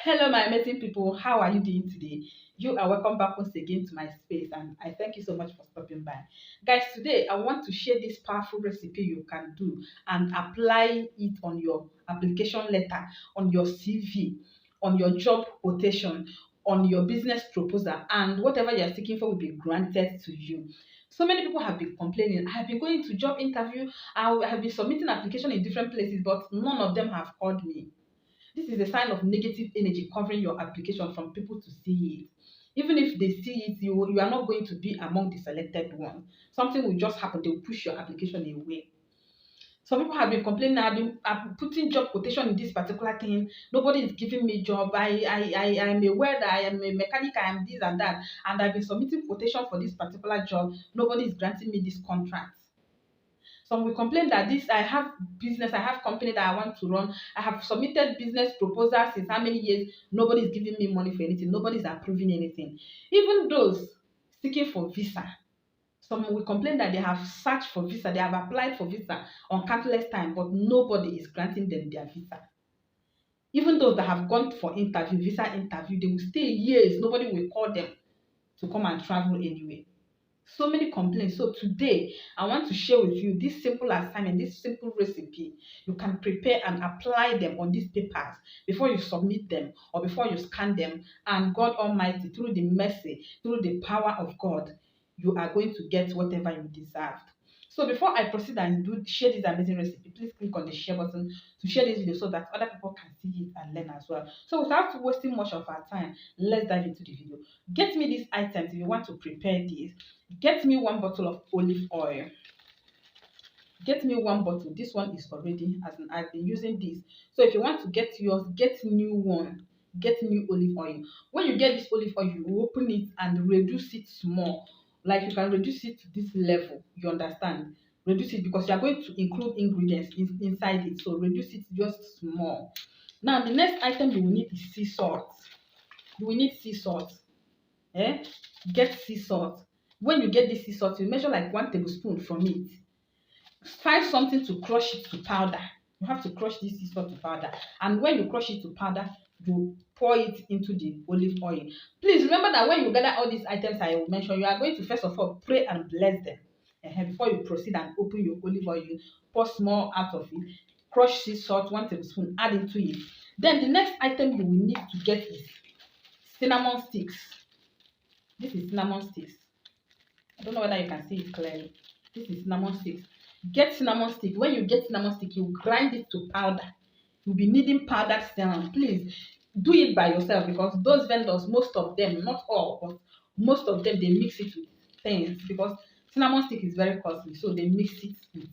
Hello, my amazing people. How are you doing today? You are welcome back once again to my space, and I thank you so much for stopping by. Guys, today I want to share this powerful recipe you can do and apply it on your application letter, on your CV, on your job quotation, on your business proposal, and whatever you're seeking for will be granted to you. So many people have been complaining. I have been going to job interview, I have been submitting application in different places, but none of them have called me. This is a sign of negative energy covering your application from people to see it. Even if they see it, you are not going to be among the selected ones. Something will just happen, they will push your application away. Some people have been complaining, I've been putting job quotation in this particular thing. Nobody is giving me job. I am a welder, I am a mechanic, I am this and that. And I've been submitting quotation for this particular job. Nobody is granting me this contract. Some will complain that this I have business, I have company that I want to run. I have submitted business proposals since how many years? Nobody is giving me money for anything. Nobody is approving anything. Even those seeking for visa, some will complain that they have searched for visa, they have applied for visa on countless time, but nobody is granting them their visa. Even those that have gone for interview, visa interview, they will stay years. Nobody will call them to come and travel anywhere. So many complaints. So today I want to share with you this simple assignment, this simple recipe. You can prepare and apply them on these papers before you submit them or before you scan them. And God Almighty, through the mercy, through the power of God, you are going to get whatever you deserved. So before I proceed and share this amazing recipe, please click on the share button to share this video so that other people can see it and learn as well. So without wasting much of our time, let's dive into the video. Get me these items if you want to prepare this. Get me one bottle of olive oil. Get me one bottle. This one is already, as in I've been using this. So if you want to get yours, get new one. Get new olive oil. When you get this olive oil, you open it and reduce it small. Like you can reduce it to this level. You understand? Reduce it because you are going to include ingredients inside it. So reduce it just small. Now the next item you will need is sea salt. You will need sea salt. Eh? Get sea salt. When you get this sea salt, you measure like 1 tablespoon from it. Find something to crush it to powder. You have to crush this sea salt to powder. And when you crush it to powder, you pour it into the olive oil. Please remember that when you gather all these items I will mention, you are going to first of all pray and bless them. Before you proceed and open your olive oil, you pour small out of it. Crush sea salt, 1 tablespoon, add into it. Then the next item you will need to get is cinnamon sticks. This is cinnamon sticks. I don't know whether you can see it clearly. This is cinnamon sticks. Get cinnamon stick. When you get cinnamon stick, you grind it to powder. You'll be needing powdered cinnamon. Please do it by yourself because those vendors, most of them, not all, but most of them, they mix it with things because cinnamon stick is very costly. So they mix it with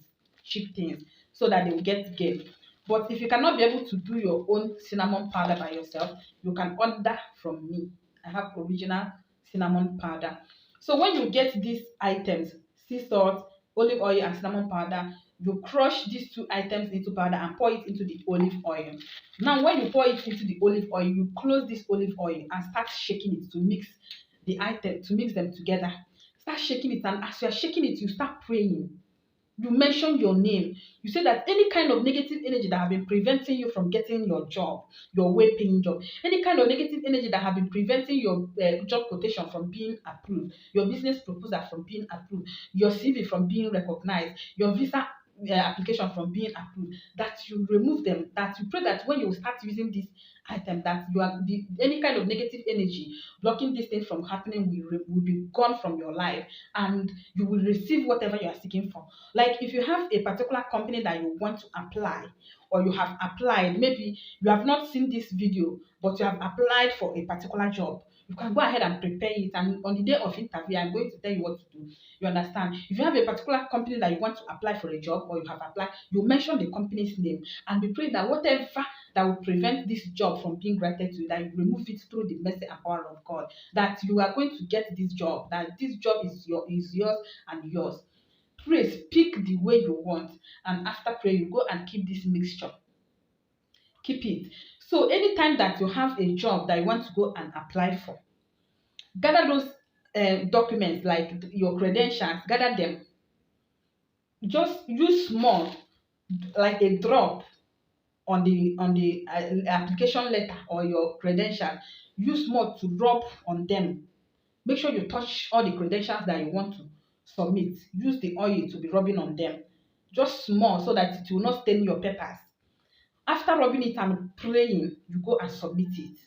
cheap things so that they will get gain. But if you cannot be able to do your own cinnamon powder by yourself, you can order from me. I have original cinnamon powder. So when you get these items, sea salt, olive oil, and cinnamon powder, you crush these two items into powder and pour it into the olive oil. Now, when you pour it into the olive oil, you close this olive oil and start shaking it to mix the item, to mix them together. Start shaking it, and as you are shaking it, you start praying. You mention your name. You say that any kind of negative energy that have been preventing you from getting your job, your well-paying job, any kind of negative energy that have been preventing your job quotation from being approved, your business proposal from being approved, your CV from being recognized, your visa application from being approved, that you remove them, that you pray that when you start using this item, that you are any kind of negative energy blocking this thing from happening will be gone from your life, and you will receive whatever you are seeking for. Like if you have a particular company that you want to apply, or you have applied, maybe you have not seen this video, but you have applied for a particular job, you can go ahead and prepare it. And on the day of interview, I'm going to tell you what to do. You understand? If you have a particular company that you want to apply for a job, or you have applied, you mention the company's name and be praying that whatever that will prevent this job from being granted to you, that you remove it through the mercy and power of God, that you are going to get this job, that this job is yours and yours. Pray, speak the way you want, and after prayer, you go and keep this mixture. Keep it. So anytime that you have a job that you want to go and apply for, gather those documents like your credentials, gather them. Just use small, like a drop. on the application letter or your credential. Use more to rub on them. Make sure you touch all the credentials that you want to submit. Use the oil to be rubbing on them, just small, so that it will not stain your papers. After rubbing it and praying, you go and submit it.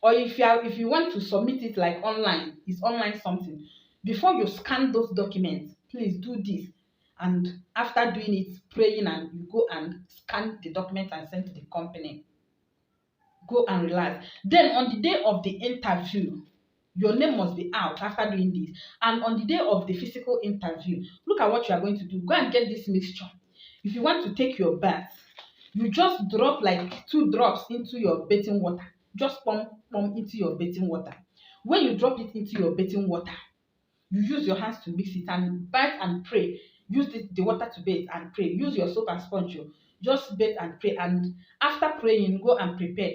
Or if you want to submit it like online, it's online something. Before you scan those documents, please do this. And after doing it, praying, and you go and scan the document and send to the company. Go and relax. Then on the day of the interview, your name must be out after doing this. And on the day of the physical interview, look at what you are going to do. Go and get this mixture. If you want to take your bath, you just drop like 2 drops into your bathing water. Just pump into your bathing water. When you drop it into your bathing water, you use your hands to mix it and bath and pray. Use the water to bathe and pray. Use your soap and sponge. Just bathe and pray. And after praying, go and prepare.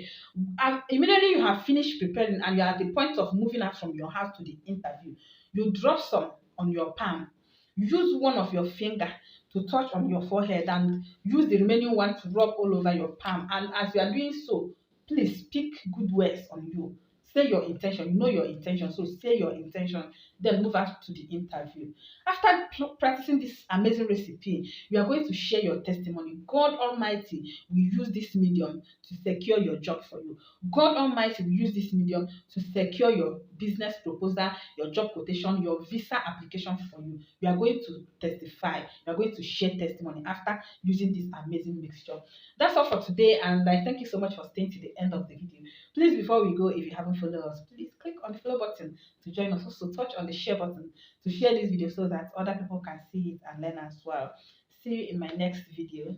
And immediately you have finished preparing and you are at the point of moving out from your house to the interview, you drop some on your palm. Use one of your finger to touch on your forehead and use the remaining one to rub all over your palm. And as you are doing so, please speak good words on you. Say your intention. You know your intention, so say your intention. Then move out to the interview. After practicing this amazing recipe, you are going to share your testimony. God Almighty will use this medium to secure your job for you. God Almighty will use this medium to secure your business proposal, your job quotation, your visa application for you. You are going to testify. You are going to share testimony after using this amazing mixture. That's all for today, and I thank you so much for staying to the end of the video. Please, before we go, if you haven't followed us, please click on the follow button to join us. Also, touch on the share button to share this video so that other people can see it and learn as well. See you in my next video.